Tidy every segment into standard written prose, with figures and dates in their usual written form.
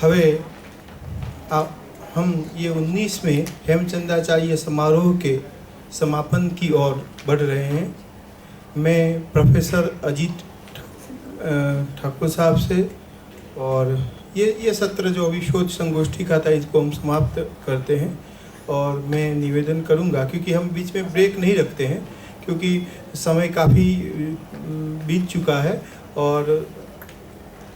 हवे हम ये 19वें हेमचंद्राचार्य समारोह के समापन की ओर बढ़ रहे हैं। मैं प्रोफेसर अजीत ठाकुर साहब से और ये सत्र जो अभी शोध संगोष्ठी का था, इसको हम समाप्त करते हैं। और मैं निवेदन करूंगा, क्योंकि हम बीच में ब्रेक नहीं रखते हैं, क्योंकि समय काफ़ी बीत चुका है और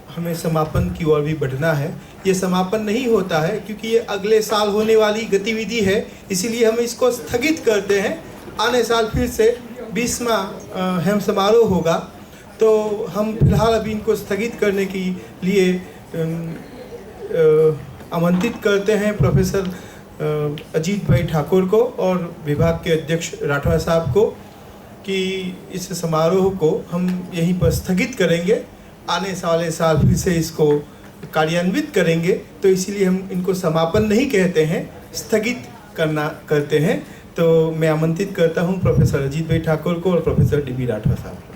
हमें समापन की ओर भी बढ़ना है। ये समापन नहीं होता है क्योंकि ये अगले साल होने वाली गतिविधि है, इसीलिए हम इसको स्थगित करते हैं। आने साल फिर से 20वां हेम समारोह होगा, तो हम फिलहाल अभी इनको स्थगित करने के लिए आमंत्रित करते हैं प्रोफेसर अजीत भाई ठाकुर को और विभाग के अध्यक्ष राठवा साहब को कि इस समारोह को हम यहीं पर स्थगित करेंगे। आने वाले साल फिर से इसको कार्यान्वित करेंगे, तो इसीलिए हम इनको समापन नहीं कहते हैं, स्थगित करते हैं। तो मैं आमंत्रित करता हूं प्रोफेसर अजीत भाई ठाकुर को और प्रोफेसर डी.बी. राठवा साहब को।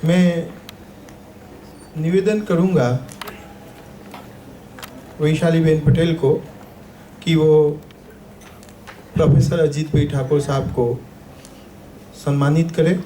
मैं निवेदन करूंगा वैशाली बेन पटेल को कि वो प्रोफेसर अजीत भाई ठाकुर साहब को सम्मानित करें।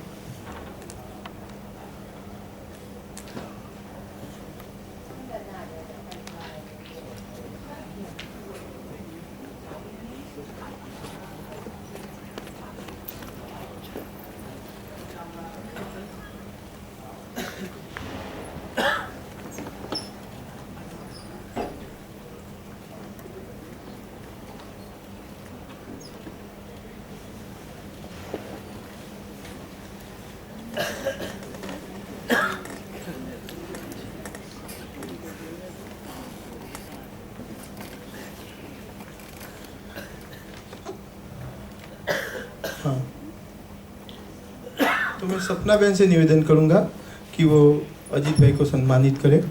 हाँ, तो मैं सपना बहन से निवेदन करूंगा कि वो अजीत भाई को सम्मानित करें।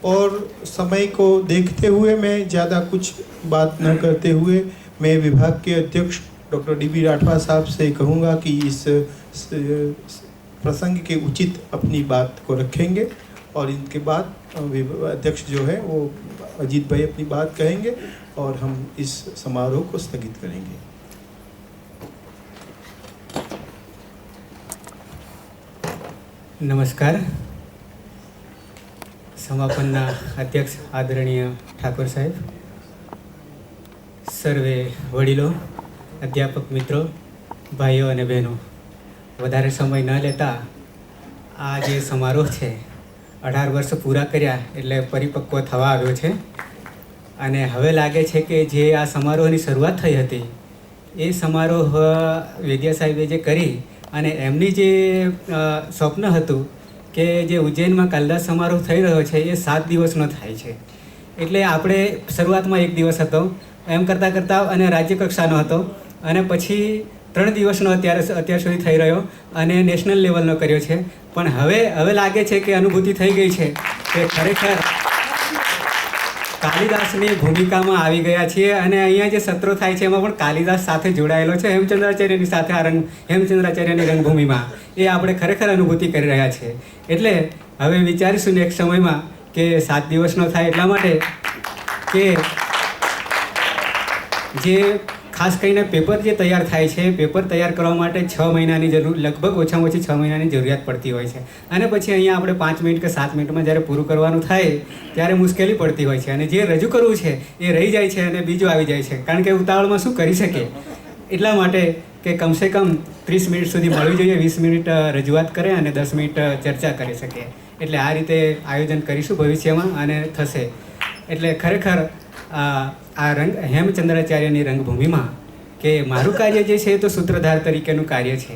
और समय को देखते हुए मैं ज़्यादा कुछ बात न करते हुए मैं विभाग के अध्यक्ष डॉक्टर डी.बी. राठवा साहब से कहूँगा कि इस प्रसंग के उचित अपनी बात को रखेंगे और इनके बाद अध्यक्ष जो है वो अजीत भाई अपनी बात कहेंगे और हम इस समारोह को स्थगित करेंगे। नमस्कार। समापनના અધ્યક્ષ આદરણીય ઠાકોર સાહેબ, સર્વે વડીલો, અધ્યાપક મિત્રો, ભાઈઓ અને બહેનો, વધારે સમય ન લેતા આ જે સમારોહ છે 18 વર્ષ પૂરા કર્યા એટલે પરિપક્વ થવા આવ્યો છે અને હવે લાગે છે કે જે આ સમારોહની શરૂઆત થઈ હતી એ સમારોહ વેદ્યા સાહેબે જે કરી અને એમની જે સ્વપ્ન હતું કે જે ઉજ્જૈનમાં કાલિદાસ સમારોહ થઈ રહ્યો છે એ 7 દિવસનો થાય છે, એટલે આપણે શરૂઆતમાં 1 દિવસ હતો, એમ કરતાં કરતાં અને રાજ્ય કક્ષાનો હતો અને પછી 3 દિવસનો અત્યાર સુધી થઈ રહ્યો અને નેશનલ લેવલનો કર્યો છે। પણ હવે લાગે છે કે અનુભૂતિ થઈ ગઈ છે કે ખરેખર કાલિદાસની ભૂમિકામાં આવી ગયા છીએ અને અહીંયા જે સત્રો થાય છે એમાં પણ કાલિદાસ સાથે જોડાયેલો છે, હેમચંદ્રાચાર્યની સાથે આ હેમચંદ્રાચાર્યની રંગભૂમિમાં એ આપણે ખરેખર અનુભૂતિ કરી રહ્યા છીએ। એટલે હવે વિચારીશું નેક્સ્ટ સમયમાં કે 7 દિવસનો થાય એટલા માટે કે જે ખાસ કરીને પેપર જે તૈયાર થાય છે, પેપર તૈયાર કરવા માટે 6 મહિનાની જરૂર, લગભગ ઓછામાં ઓછી 6 મહિનાની જરૂરિયાત પડતી હોય છે અને પછી અહીંયા આપણે 5 મિનિટ કે 7 મિનિટમાં જ્યારે પૂરું કરવાનું થાય ત્યારે મુશ્કેલી પડતી હોય છે અને જે રજૂ કરવું છે એ રહી જાય છે અને બીજું આવી જાય છે, કારણ કે ઉતાવળમાં શું કરી શકે। એટલા માટે કે કમસે કમ 30 મિનિટ સુધી મળવી જોઈએ, 20 મિનિટ રજૂઆત કરે અને 10 મિનિટ ચર્ચા કરી શકે, એટલે આ રીતે આયોજન કરીશું ભવિષ્યમાં અને થશે। એટલે ખરેખર આ હેમચંદ્રાચાર્યની રંગભૂમિમાં કે મારું કાર્ય જે છે એ તો સૂત્રધાર તરીકેનું કાર્ય છે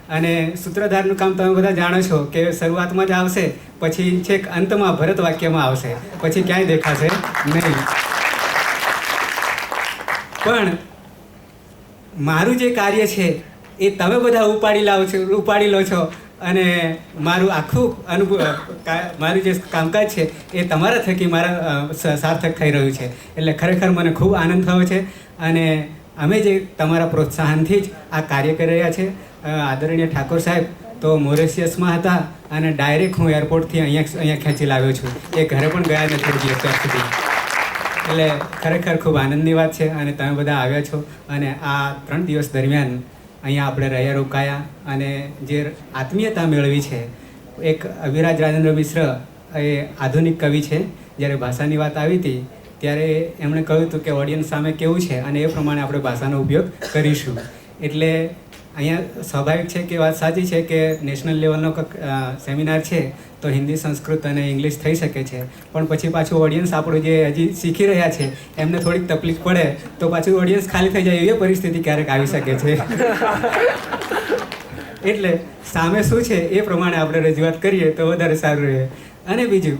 અને સૂત્રધારનું કામ તમે બધા જાણો છો કે શરૂઆતમાં જ આવશે, પછી છેક અંતમાં ભરત વાક્યમાં આવશે, પછી ક્યાંય દેખાશે નહીં. પણ મારું જે કાર્ય છે એ તમે બધા ઉપાડી લો છો અને મારું આખું મારું જે કામકાજ છે એ તમારા થકી મારા સાર્થક થઈ રહ્યું છે. એટલે ખરેખર મને ખૂબ આનંદ થયો છે અને અમે જે તમારા પ્રોત્સાહનથી જ આ કાર્ય કરી રહ્યા છે. આદરણીય ઠાકોર સાહેબ તો મોરેશિયસમાં હતા અને ડાયરેક્ટ હું એરપોર્ટથી અહીંયા ખેંચી લાવ્યો છું. એ ઘરે પણ ગયા નથી હજી અત્યાર સુધી. એટલે ખરેખર ખૂબ આનંદની વાત છે અને તમે બધા આવ્યા છો અને આ 3 દિવસ દરમિયાન અહીંયા આપણે રહ્યા રોકાયા અને જે આત્મીયતા મેળવી છે. એક અભિરાજ રાજેન્દ્ર મિશ્ર એ આધુનિક કવિ છે. જ્યારે ભાષાની વાત આવી હતી ત્યારે એમણે કહ્યું હતું કે ઓડિયન્સ સામે કેવું છે અને એ પ્રમાણે આપણે ભાષાનો ઉપયોગ કરીશું. એટલે અહીંયા સ્વાભાવિક છે કે વાત સાચી છે કે નેશનલ લેવલનો સેમિનાર છે તો હિન્દી, સંસ્કૃત અને ઇંગ્લિશ થઈ શકે છે, પણ પછી પાછું ઓડિયન્સ આપણું જે હજી શીખી રહ્યા છે એમને થોડીક તકલીફ પડે તો પાછું ઓડિયન્સ ખાલી થઈ જાય એવી પરિસ્થિતિ ક્યારેક આવી શકે છે. એટલે સામે શું છે એ પ્રમાણે આપણે રજૂઆત કરીએ તો વધારે સારું રહે. અને બીજું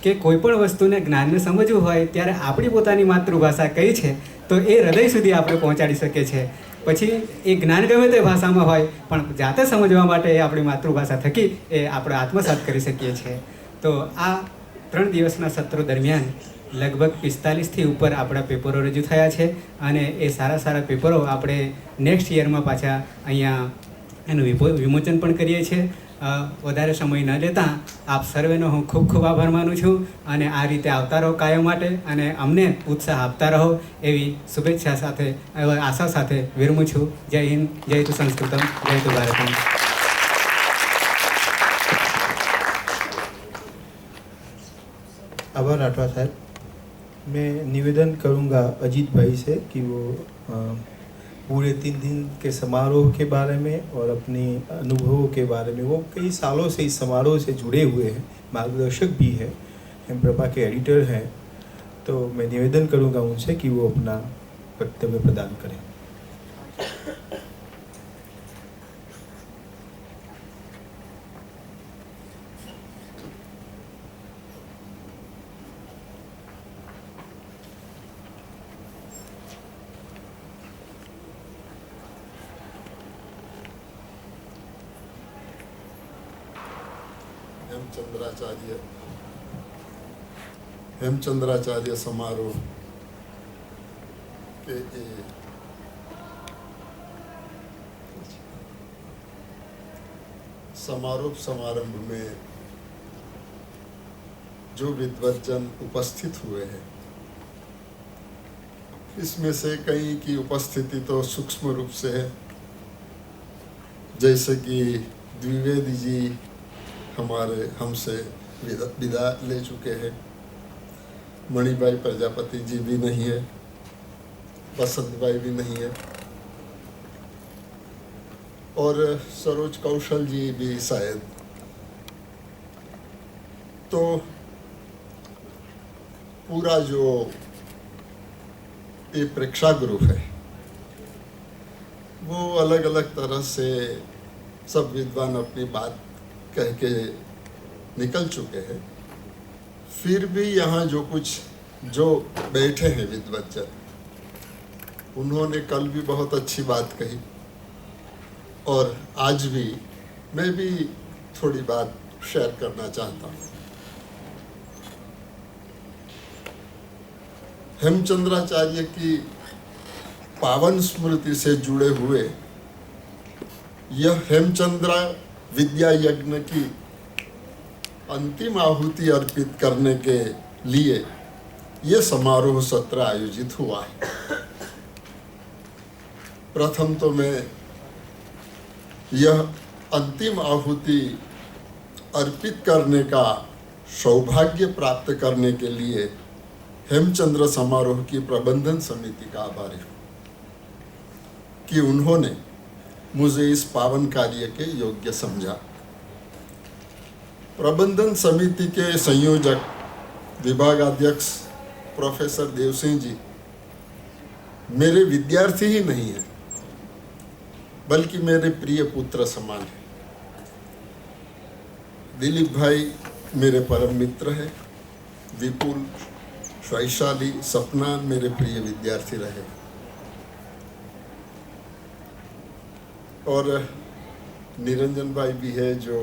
કે કોઈ પણ વસ્તુને જ્ઞાનને સમજવું હોય ત્યારે આપણી પોતાની માતૃભાષા કઈ છે તો એ હૃદય સુધી આપણે પહોંચાડી શકીએ છીએ. પછી એ જ્ઞાન ગમે તે ભાષામાં હોય પણ જાતે સમજવા માટે એ આપણી માતૃભાષા થકી એ આપણે આત્મસાત કરી શકીએ છીએ. તો આ 3 દિવસના સત્રો દરમિયાન લગભગ 45થી ઉપર આપણા પેપરો રજૂ થયા છે અને એ સારા પેપરો આપણે નેક્સ્ટ યરમાં પાછા અહીંયા એનું વિમોચન પણ કરીએ છીએ. વધારે સમય ન લેતા આપ સર્વેનો હું ખૂબ ખૂબ આભાર માનું છું અને આ રીતે આવતા રહો કાયમ માટે અને અમને ઉત્સાહ આપતા રહો એવી શુભેચ્છા સાથે આશા સાથે વિરમું છું. જય હિન્દ, જય તુ સંસ્કૃતમ, જય તુ ભારતમ. आभार राठवा साहब. मैं निवेदन करूंगा अजीत भाई से कि वो पूरे 3 दिन के समारोह के बारे में और अपने अनुभवों के बारे में, वो कई सालों से इस समारोह से जुड़े हुए हैं, मार्गदर्शक भी है, हेमप्रभा के एडिटर हैं, तो मैं निवेदन करूंगा उनसे कि वो अपना वक्तव्य प्रदान करें. हेमचंद्राचार्य समारोह के समारंभ में जो विद्वज्जन उपस्थित हुए हैं, इसमें से कई की उपस्थिति तो सूक्ष्म रूप से है, जैसे कि द्विवेदी जी हमसे विदा ले चुके हैं, मणिभाई प्रजापति जी भी नहीं है, बसंत भाई भी नहीं है और सरोज कौशल जी भी शायद. तो पूरा जो ये प्रेक्षागृह है वो अलग अलग तरह से सब विद्वान अपनी बात कह के निकल चुके हैं. फिर भी यहाँ जो बैठे हैं विद्वज्जन, उन्होंने कल भी बहुत अच्छी बात कही और आज भी मैं भी थोड़ी बात शेयर करना चाहता हूँ. हेमचंद्राचार्य की पावन स्मृति से जुड़े हुए यह हेमचंद्रा विद्या यज्ञ की अंतिम आहुति अर्पित करने के लिए यह समारोह सत्र आयोजित हुआ है. प्रथम तो मैं यह अंतिम आहुति अर्पित करने का सौभाग्य प्राप्त करने के लिए हेमचंद्र समारोह की प्रबंधन समिति का आभारी हूँ कि उन्होंने मुझे इस पावन कार्य के योग्य समझा. प्रबंधन समिति के संयोजक विभागाध्यक्ष प्रोफेसर देवसिंह जी मेरे विद्यार्थी ही नहीं है, बल्कि मेरे प्रिय पुत्र समान है. दिलीप भाई मेरे परम मित्र हैं। विपुल, वैशाली, सपना मेरे प्रिय विद्यार्थी रहे और निरंजन भाई भी है जो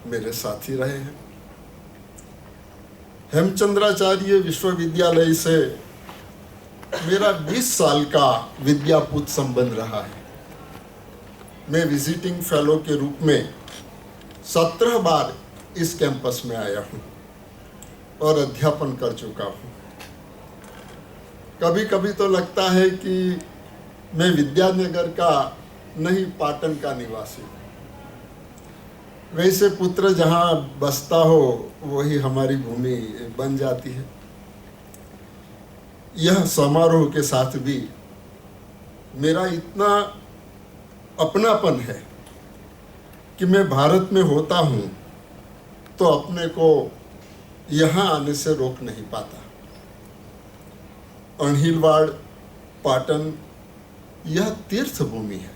मेरे साथी रहे हैं। हेमचंद्राचार्य विश्वविद्यालय से मेरा 20 साल का विद्यापूत संबंध रहा है। मैं विजिटिंग फेलो के रूप में 17 बार इस कैंपस में आया हूँ और अध्यापन कर चुका हूँ। कभी कभी तो लगता है कि मैं विद्यानगर का नहीं, पाटन का निवासी हूँ। वैसे पुत्र जहाँ बसता हो वही हमारी भूमि बन जाती है। यह समारोह के साथ भी मेरा इतना अपनापन है कि मैं भारत में होता हूँ तो अपने को यहाँ आने से रोक नहीं पाता। अणहिलवाड़, पाटन यह तीर्थ भूमि है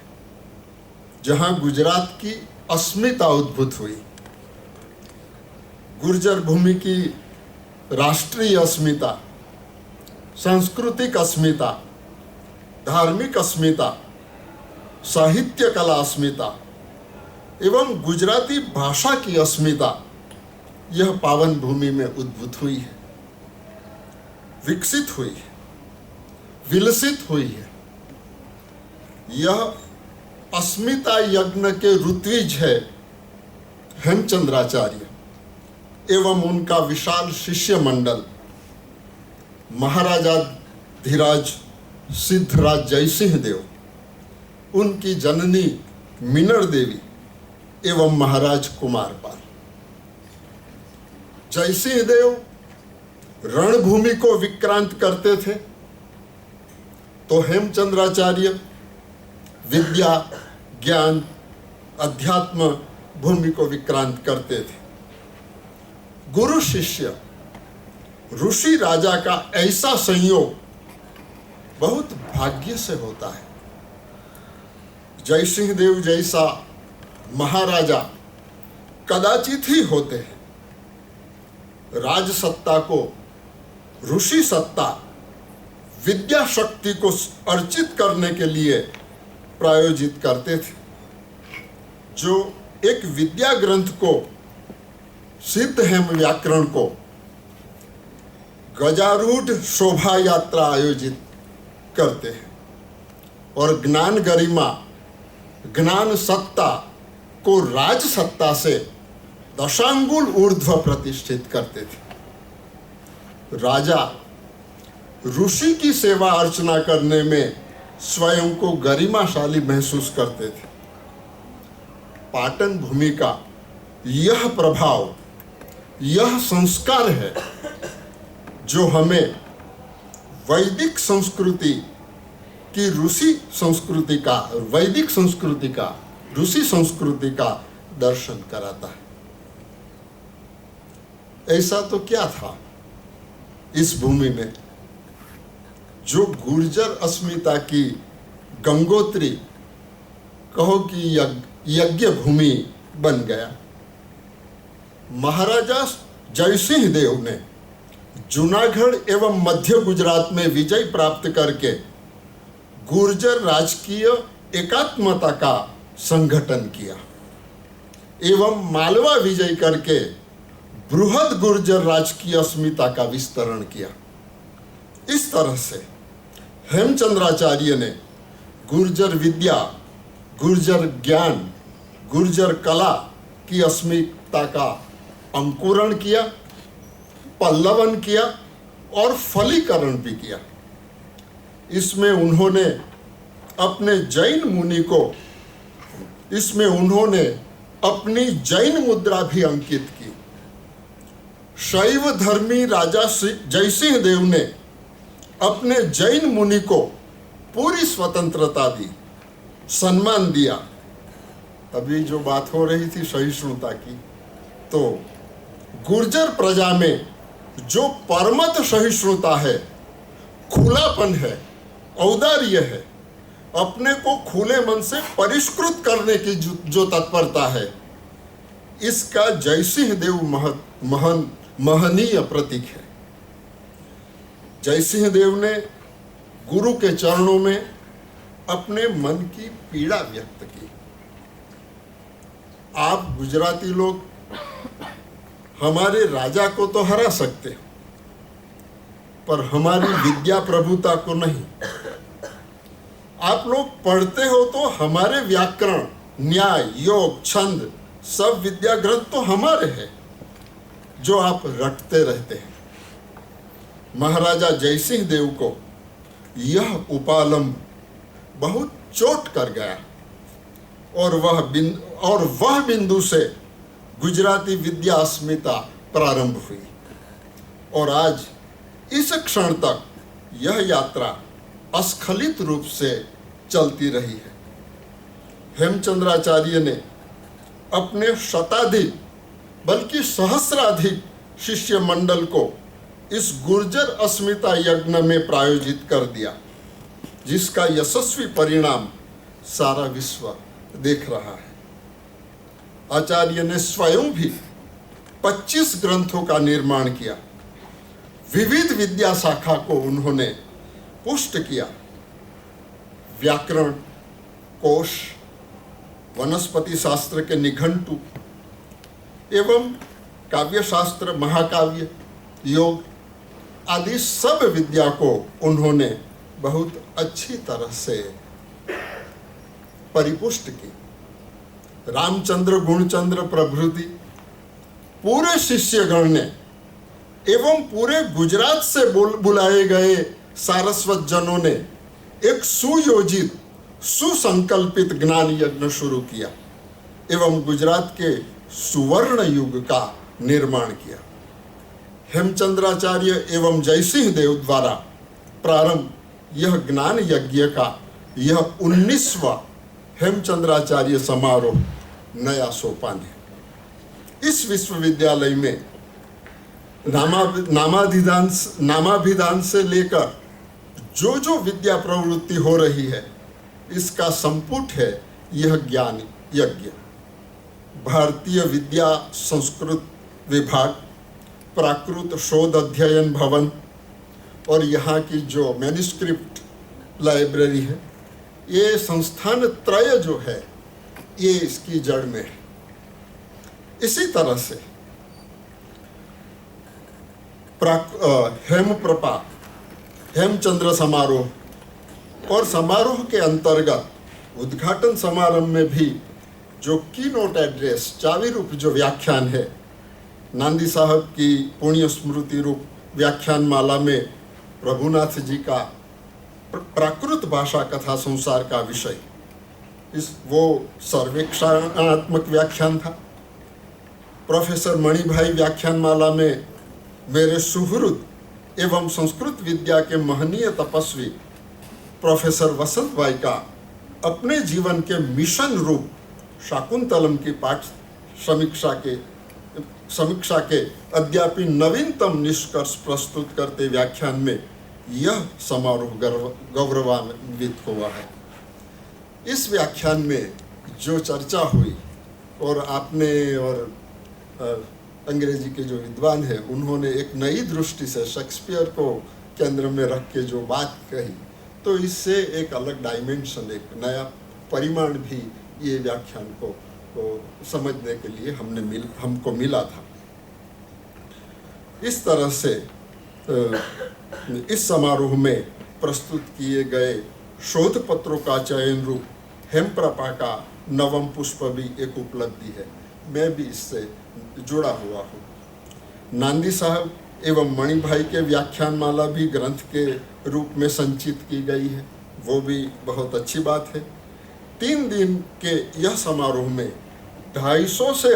जहाँ गुजरात की अस्मिता उद्भूत हुई। गुर्जर भूमि की राष्ट्रीय अस्मिता, सांस्कृतिक अस्मिता, धार्मिक अस्मिता, साहित्य कला अस्मिता एवं गुजराती भाषा की अस्मिता यह पावन भूमि में उद्भूत हुई है, विकसित हुई है, विलसित हुई है। यह अस्मिता यज्ञ के ऋत्विज है हेमचंद्राचार्य एवं उनका विशाल शिष्य मंडल महाराजा धीराज सिद्धराज जयसिंह देव, उनकी जननी मीनड़ देवी एवं महाराज कुमारपाल। जयसिंह देव रणभूमि को विक्रांत करते थे तो हेमचंद्राचार्य विद्या, ज्ञान, अध्यात्म भूमि को विक्रांत करते थे। गुरु शिष्य, ऋषि राजा का ऐसा संयोग बहुत भाग्य से होता है। जयसिंह देव जैसा महाराजा कदाचित ही होते हैं। राजसत्ता को ऋषि सत्ता, विद्या शक्ति को अर्चित करने के लिए प्रायोजित करते थे, जो एक विद्या ग्रंथ को, सिद्ध हेम व्याकरण को गजारूढ़ शोभा यात्रा आयोजित करते हैं और ज्ञान गरिमा, ज्ञान सत्ता को राज सत्ता से दशांगुल ऊर्ध्व प्रतिष्ठित करते थे। राजा ऋषि की सेवा अर्चना करने में स्वयं को गरिमाशाली महसूस करते थे। पाटन भूमि का यह प्रभाव, यह संस्कार है जो हमें वैदिक संस्कृति की ऋषि संस्कृति का, वैदिक संस्कृति का, ऋषि संस्कृति का दर्शन कराता है। ऐसा तो क्या था इस भूमि में जो गुर्जर अस्मिता की गंगोत्री, कहो कि यज्ञ भूमि बन गया। महाराजा जयसिंह देव ने जूनागढ़ एवं मध्य गुजरात में विजय प्राप्त करके गुर्जर राजकीय एकात्मता का संगठन किया एवं मालवा विजय करके बृहद गुर्जर राजकीय अस्मिता का विस्तरण किया। इस तरह से हेमचंद्राचार्य ने गुर्जर विद्या, गुर्जर ज्ञान, गुर्जर कला की अस्मिता का अंकुरण किया, पल्लवन किया और फलीकरण भी किया। इसमें उन्होंने अपने जैन मुनि को, इसमें उन्होंने अपनी जैन मुद्रा भी अंकित की। शैव धर्मी राजा जयसिंह देव ने अपने जैन मुनि को पूरी स्वतंत्रता दी, सम्मान दिया। अभी जो बात हो रही थी सहिष्णुता की, तो गुर्जर प्रजा में जो परमत सहिष्णुता है, खुलापन है, औदार्य है, अपने को खुले मन से परिष्कृत करने की जो तत्परता है, इसका जयसिंह देव महनीय प्रतीक है। जयसिंह देव ने गुरु के चरणों में अपने मन की पीड़ा व्यक्त की। आप गुजराती लोग हमारे राजा को तो हरा सकते हो, पर हमारी विद्या प्रभुता को नहीं। आप लोग पढ़ते हो तो हमारे व्याकरण, न्याय, योग, छंद सब विद्या ग्रंथ तो हमारे हैं, जो आप रटते रहते हैं। महाराजा जयसिंह देव को यह उपालंब बहुत चोट कर गया और वह बिंदु से गुजराती विद्या अस्मिता प्रारंभ हुई और आज इस क्षण तक यह यात्रा अस्खलित रूप से चलती रही है। हेमचंद्राचार्य ने अपने शताधिक बल्कि सहस्राधिक शिष्य मंडल को इस गुर्जर अस्मिता यज्ञ में प्रायोजित कर दिया, जिसका यशस्वी परिणाम सारा विश्व देख रहा है। आचार्य ने स्वयं भी 25 ग्रंथों का निर्माण किया। विविध विद्या शाखा को उन्होंने पुष्ट किया। व्याकरण, कोश, वनस्पति शास्त्र के निघंटु एवं काव्य शास्त्र, महाकाव्य, योग आदि सब विद्या को उन्होंने बहुत अच्छी तरह से परिपुष्ट की। रामचंद्र, गुणचंद्र प्रभृति पूरे शिष्यगण ने एवं पूरे गुजरात से बुलाए गए सारस्वत जनों ने एक सुयोजित, सुसंकल्पित ज्ञान यज्ञ शुरू किया एवं गुजरात के सुवर्ण युग का निर्माण किया। हेमचंद्राचार्य एवं जयसिंह देव द्वारा प्रारंभ यह ज्ञान यज्ञ का यह 19वां हेमचंद्राचार्य समारोह नया सोपान है। इस विश्वविद्यालय में नामाभिधान से लेकर जो विद्या प्रवृत्ति हो रही है, इसका संपुट है यह ज्ञान यज्ञ। भारतीय विद्या संस्कृत विभाग, प्राकृत शोध अध्ययन भवन और यहाँ की जो मैन्युस्क्रिप्ट लाइब्रेरी है, ये संस्थान त्रय जो है ये इसकी जड़ में है। इसी तरह से हेमप्रपा, हेमचंद्र समारोह और समारोह के अंतर्गत उद्घाटन समारोह में भी जो की नोट एड्रेस, चावी रूप जो व्याख्यान है, नांदी साहब की पुण्य स्मृति रूप व्याख्यान माला में प्रभुनाथ जी का प्राकृत भाषा कथा संसार का विषय, वो सर्वेक्षणात्मक व्याख्यान था। प्रोफेसर मणिभाई व्याख्यान माला में मेरे सुहृद एवं संस्कृत विद्या के महनीय तपस्वी प्रोफेसर वसंत भाई का अपने जीवन के मिशन रूप शाकुंतलम की पाठ समीक्षा के अद्यापि नवीनतम निष्कर्ष प्रस्तुत करते व्याख्यान में यह समारोह गौरवान्वित हुआ है। इस व्याख्यान में जो चर्चा हुई और आपने और अंग्रेजी के जो विद्वान हैं उन्होंने एक नई दृष्टि से शेक्सपियर को केंद्र में रख के जो बात कही, तो इससे एक अलग डायमेंशन, एक नया परिमाण भी ये व्याख्यान को समझने के लिए हमको मिला था। इस तरह से इस समारोह में प्रस्तुत किए गए शोध पत्रों का चयन रूप हेमप्रपा का नवम पुष्प भी एक उपलब्धि है। मैं भी इससे जुड़ा हुआ हूँ। नांदी साहब एवं मणिभाई के व्याख्यान माला भी ग्रंथ के रूप में संचित की गई है, वो भी बहुत अच्छी बात है। 3 दिन के यह समारोह में 250 से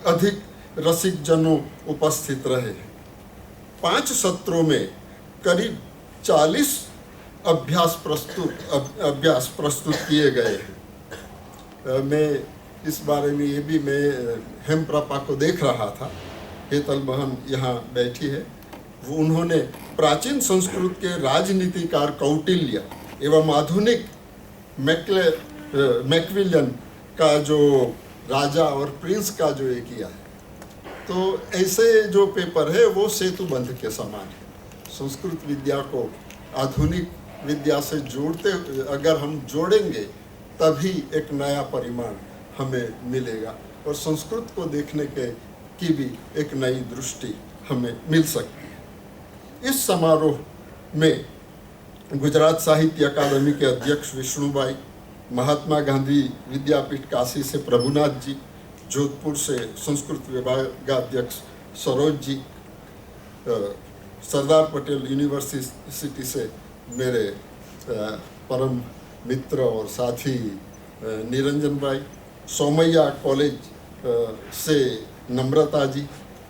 अधिक रसिक जनों उपस्थित रहे। 5 सत्रों में करीब 40 अभ्यास प्रस्तुत किए गए हैं। मैं इस बारे में ये भी मैं हेमप्रपा को देख रहा था, हेतल बहन यहाँ बैठी है, वो उन्होंने प्राचीन संस्कृत के राजनीतिकार कौटिल्य एवं आधुनिक मैक्विलियन का जो राजा और प्रिंस का जो ये किया है, तो ऐसे जो पेपर है वो सेतु बंध के समान है। संस्कृत विद्या को आधुनिक विद्या से जोड़ते, अगर हम जोड़ेंगे तभी एक नया परिमाण हमें मिलेगा और संस्कृत को देखने की भी एक नई दृष्टि हमें मिल सकती है। इस समारोह में गुजरात साहित्य अकादमी के अध्यक्ष विष्णुभाई, महात्मा गांधी विद्यापीठ काशी से प्रभुनाथ जी, जोधपुर से संस्कृत विभागाध्यक्ष सरोज जी, सरदार पटेल यूनिवर्सिटी से मेरे परम मित्र और साथी निरंजन भाई, सोमैया कॉलेज से नम्रता जी,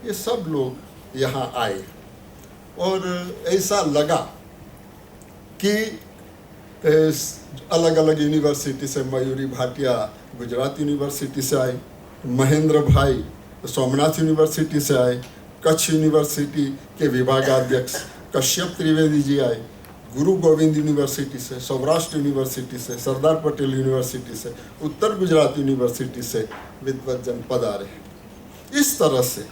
ये सब लोग यहाँ आए और ऐसा लगा कि अलग अलग यूनिवर्सिटी से, मयूरी भाटिया गुजरात यूनिवर्सिटी से आए, महेंद्र भाई सोमनाथ यूनिवर्सिटी से आए, कच्छ यूनिवर्सिटी के विभागाध्यक्ष कश्यप त्रिवेदी जी आए, गुरु गोविंद यूनिवर्सिटी से, सौराष्ट्र यूनिवर्सिटी से, सरदार पटेल यूनिवर्सिटी से, उत्तर गुजरात यूनिवर्सिटी से विद्वज्जन पधारे हैं। इस तरह से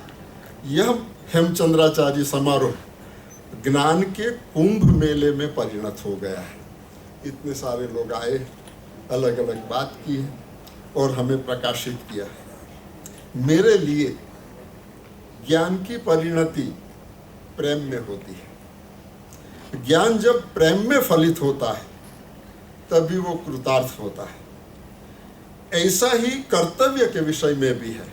यह हेमचंद्राचार्य समारोह ज्ञान के कुंभ मेले में परिणत हो गया है। इतने सारे लोग आए, अलग अलग बात की है और हमें प्रकाशित किया है। मेरे लिए ज्ञान की परिणति प्रेम में होती है। ज्ञान जब प्रेम में फलित होता है तभी वो कृतार्थ होता है। ऐसा ही कर्तव्य के विषय में भी है।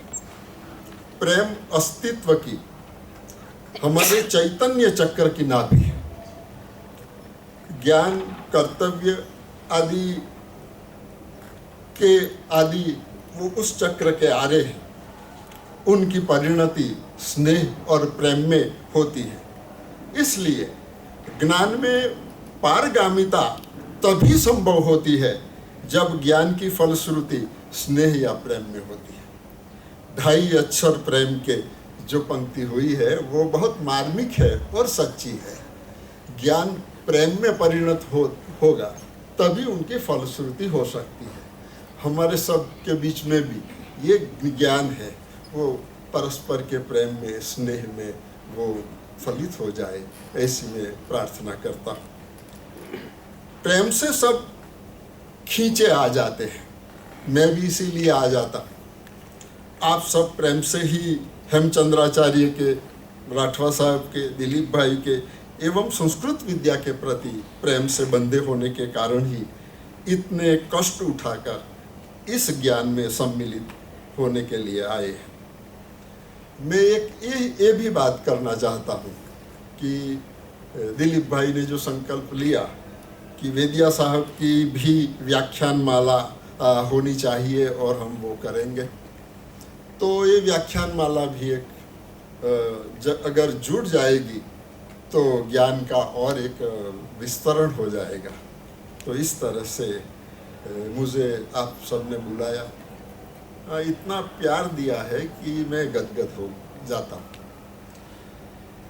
प्रेम अस्तित्व की, हमारे चैतन्य चक्र की नाभि है। ज्ञान, कर्तव्य आदि वो उस चक्र के आरे हैं। उनकी परिणति स्नेह और प्रेम में होती है। इसलिए ज्ञान में पारगामिता तभी संभव होती है जब ज्ञान की फलश्रुति स्नेह या प्रेम में होती है। 2.5 अक्षर प्रेम के जो पंक्ति हुई है वो बहुत मार्मिक है और सच्ची है। ज्ञान प्रेम में परिणत होगा तभी उनकी फलश्रुति हो सकती है। हमारे सब के बीच में भी ये ज्ञान है, वो परस्पर के प्रेम में, स्नेह में वो फलित हो जाए, ऐसी मैं प्रार्थना करता हूँ। प्रेम से सब खींचे आ जाते हैं, मैं भी इसीलिए आ जाता। आप सब प्रेम से ही हेमचंद्राचार्य के, राठवा साहब के, दिलीप भाई के एवं संस्कृत विद्या के प्रति प्रेम से बंधे होने के कारण ही इतने कष्ट उठाकर इस ज्ञान में सम्मिलित होने के लिए आए हैं। मैं एक ये भी बात करना चाहता हूँ कि दिलीप भाई ने जो संकल्प लिया कि वेदिया साहब की भी व्याख्यान माला होनी चाहिए और हम वो करेंगे, तो ये व्याख्यान माला भी एक अगर जुड़ जाएगी तो ज्ञान का और एक विस्तरण हो जाएगा। तो इस तरह से मुझे आप सबने बुलाया, इतना प्यार दिया है कि मैं गदगद हो जाता हूँ।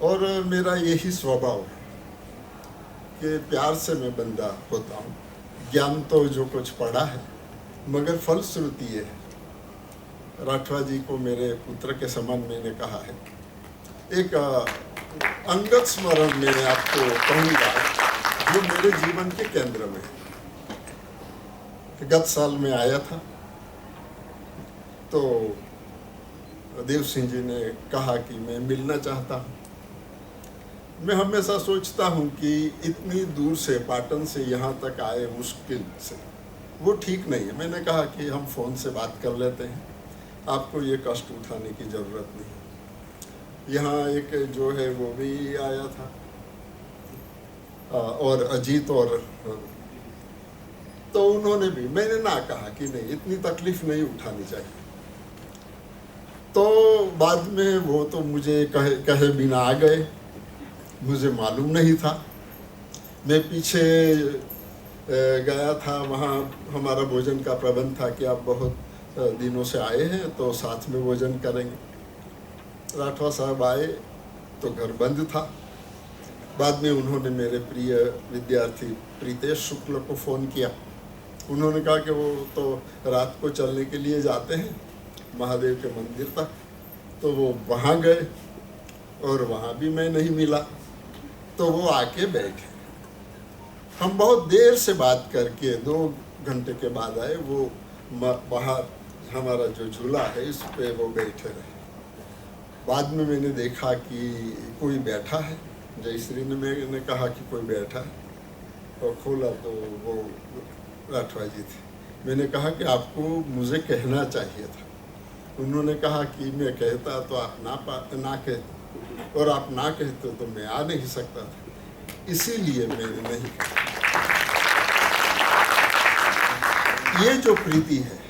और मेरा यही स्वभाव है कि प्यार से मैं बंदा होता हूँ। ज्ञान तो जो कुछ पढ़ा है, मगर फलश्रुति है। राठवा जी को मेरे पुत्र के समान मैंने कहा है। एक अंगत स्मरण मैं आपको कहूँगा जो मेरे जीवन के केंद्र में है। गत साल में आया था तो देव सिंह जी ने कहा कि मैं मिलना चाहता हूँ। मैं हमेशा सोचता हूँ कि इतनी दूर से, पाटन से यहाँ तक आए मुश्किल से, वो ठीक नहीं है। मैंने कहा कि हम फ़ोन से बात कर लेते हैं, आपको ये कष्ट उठाने की ज़रूरत नहीं। यहाँ एक जो है वो भी आया था और अजीत, और तो उन्होंने भी, मैंने ना कहा कि नहीं, इतनी तकलीफ नहीं उठानी चाहिए। तो बाद में वो तो मुझे कहे बिना आ गए, मुझे मालूम नहीं था। मैं पीछे गया था, वहाँ हमारा भोजन का प्रबंध था कि आप बहुत दिनों से आए हैं तो साथ में भोजन करेंगे। राठवा साहब आए तो घर बंद था। बाद में उन्होंने मेरे प्रिय विद्यार्थी प्रीतेश शुक्ल को फ़ोन किया। उन्होंने कहा कि वो तो रात को चलने के लिए जाते हैं महादेव के मंदिर तक। तो वो वहाँ गए और वहाँ भी मैं नहीं मिला, तो वो आके बैठे। हम बहुत देर से बात करके 2 घंटे के बाद आए। वो बाहर हमारा जो झूला है इस पे वो बैठे रहे। बाद में मैंने देखा कि कोई बैठा है, जयश्री ने मैंने कहा कि कोई बैठा है, और खोला तो वो राठवा जी थे। मैंने कहा कि आपको मुझे कहना चाहिए था। उन्होंने कहा कि मैं कहता तो आप ना कहते, और आप ना कहते तो मैं आ नहीं सकता था, इसीलिए मैंने नहीं कहा। ये जो प्रीति है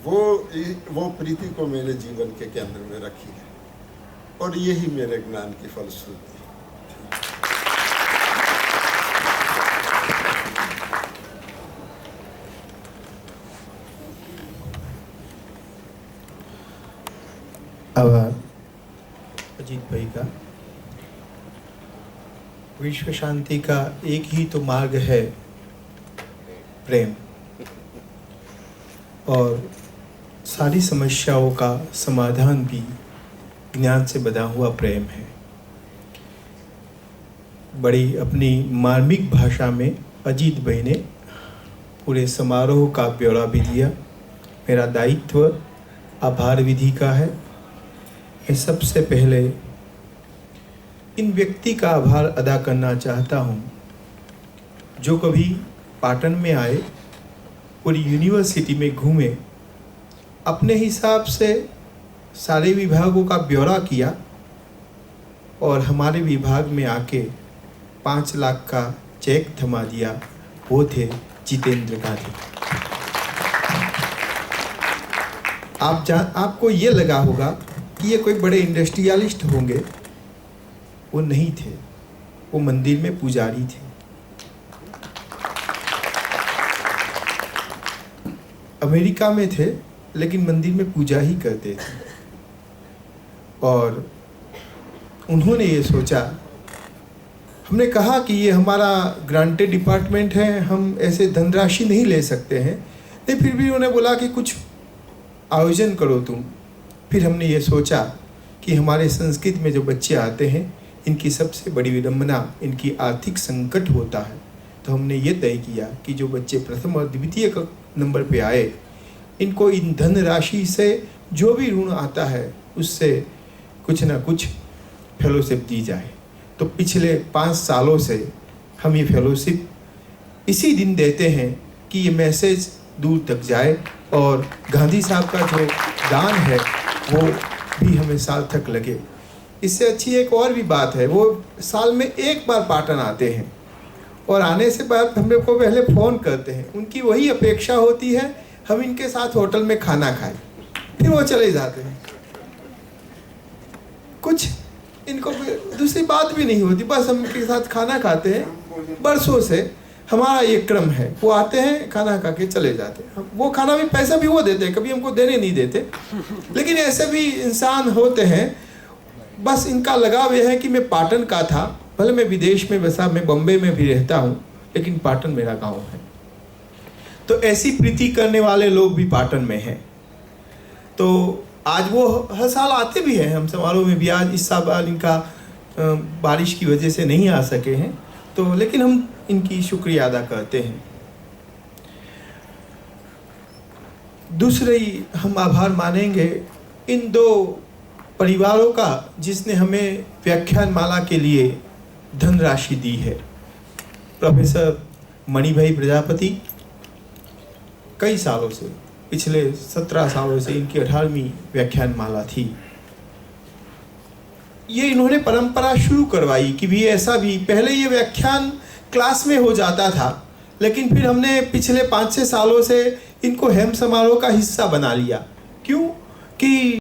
वो प्रीति को मेरे जीवन के केंद्र में रखी है, और यही मेरे ज्ञान की फलश्रुति है। आभार अजीत भाई का। विश्व शांति का एक ही तो मार्ग है, प्रेम, और सारी समस्याओं का समाधान भी ज्ञान से बंधा हुआ प्रेम है। बड़ी अपनी मार्मिक भाषा में अजीत भाई ने पूरे समारोह का ब्यौरा भी दिया। मेरा दायित्व आभार विधि का है। मैं सबसे पहले इन व्यक्ति का आभार अदा करना चाहता हूँ जो कभी पाटन में आए, पूरी यूनिवर्सिटी में घूमे, अपने हिसाब से सारे विभागों का ब्यौरा किया, और हमारे विभाग में आके 5 लाख का चेक थमा दिया। वो थे जितेंद्र गांधी। आपको ये लगा होगा कि ये कोई बड़े इंडस्ट्रियलिस्ट होंगे, वो नहीं थे। वो मंदिर में पुजारी थे। अमेरिका में थे लेकिन मंदिर में पूजा ही करते थे। और उन्होंने ये सोचा, हमने कहा कि ये हमारा ग्रांटेड डिपार्टमेंट है, हम ऐसे धनराशि नहीं ले सकते हैं, नहीं, फिर भी उन्होंने बोला कि कुछ आयोजन करो तुम। फिर हमने ये सोचा कि हमारे संस्कृत में जो बच्चे आते हैं, इनकी सबसे बड़ी विडंबना इनकी आर्थिक संकट होता है। तो हमने ये तय किया कि जो बच्चे प्रथम और द्वितीय नंबर पे आए, इनको इन धन राशि से जो भी ऋण आता है उससे कुछ ना कुछ फेलोशिप दी जाए। तो पिछले 5 सालों से हम ये फेलोशिप इसी दिन देते हैं कि ये मैसेज दूर तक जाए, और गांधी साहब का जो दान है वो भी हमें सार्थक लगे। इससे अच्छी एक और भी बात है, वो साल में 1 बार पाटन आते हैं, और आने से बाद हम लोग को पहले फ़ोन करते हैं। उनकी वही अपेक्षा होती है हम इनके साथ होटल में खाना खाएं, फिर वो चले जाते हैं। कुछ इनको दूसरी बात भी नहीं होती, बस हम इनके साथ खाना खाते हैं। बरसों से हमारा ये क्रम है, वो आते हैं, खाना खा के चले जाते हैं। वो खाना भी, पैसा भी वो देते हैं, कभी हमको देने नहीं देते। लेकिन ऐसे भी इंसान होते हैं, बस इनका लगाव यह है कि मैं पाटन का था, भले मैं विदेश में बसा, मैं बम्बे में भी रहता हूँ, लेकिन पाटन मेरा गांव है। तो ऐसी प्रीति करने वाले लोग भी पाटन में हैं। तो आज वो हर साल आते भी हैं हम समारोह में भी। आज इस साल इनका बारिश की वजह से नहीं आ सके हैं, तो लेकिन हम इनकी शुक्रिया अदा करते हैं। दूसरी हम आभार मानेंगे इन 2 परिवारों का जिसने हमें व्याख्यान माला के लिए धनराशि दी है। प्रोफेसर मणिभाई प्रजापति कई सालों से, पिछले 17 सालों से इनकी 18वीं व्याख्यान माला थी। ये इन्होंने परंपरा शुरू करवाई कि भी ऐसा भी, पहले ये व्याख्यान क्लास में हो जाता था, लेकिन फिर हमने पिछले 5-6 सालों से इनको हेम समारोह का हिस्सा बना लिया। क्यों कि